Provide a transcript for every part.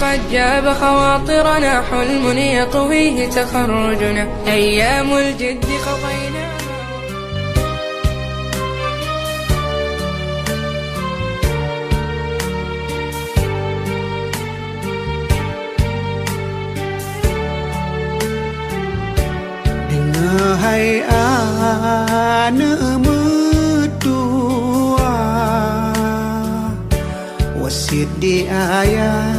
قد جاب خواطرنا حلم يطويه تخرجنا أيام الجد قضينا Hai anak mertua, wasit di ayah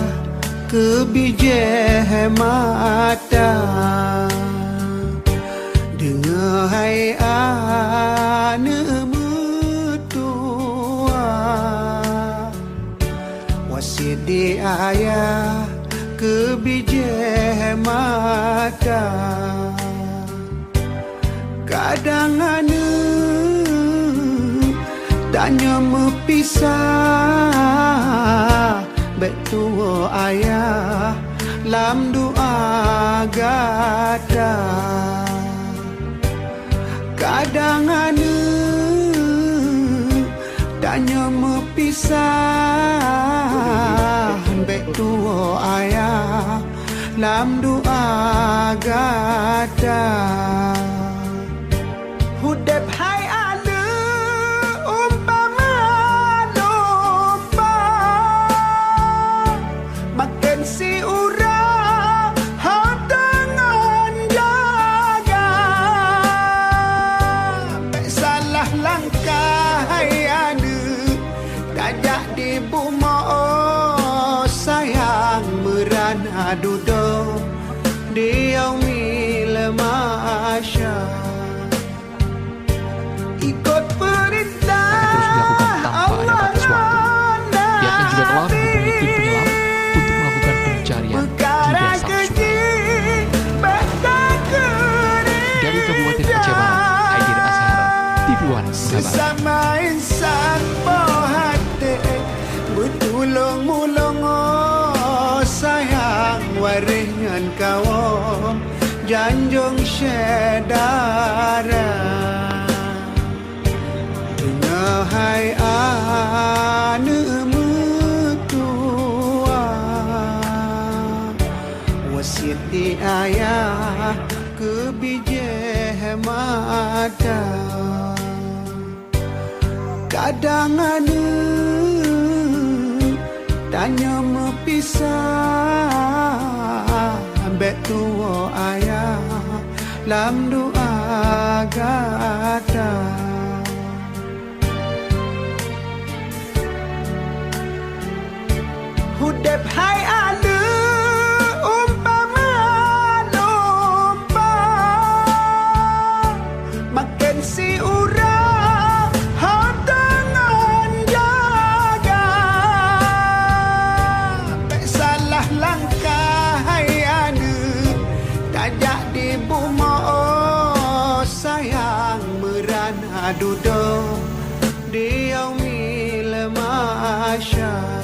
kebijah mata. Dengar hai anak mertua, wasit di ayah kebijah mata. Kadang anak tanya mepisah, betua ayah lam doa gada. Kadang anak tanya mepisah, betua ayah lam doa gada. Hudep hai ada umpama domba, makan si ura hau dengan jaga. Tak salah langkah hai ada, tajak di buma oh sayang merana duduk di yaumil masya. Ikut perintah Allah Pihaknya juga telah menghubungi tim penyelam untuk melakukan pencarian di dasar sungai. Dari Kabupaten Aceh Barat, Haidir Azhar, TV One Kabar. Sesama insan pohate bertulung-mulung oh sayang waringan kawam janjung syedara. Hai anak mertua, wasit di ayah kebijah mata. Kadang anak tanya mepisah, betua ayah lam doa gada. Hudep hai ada umpama domba, makan si ura hau dengan jaga. Tak salah langkah hai ada, tajak di buma oh sayang merana duduk di yaumil masya.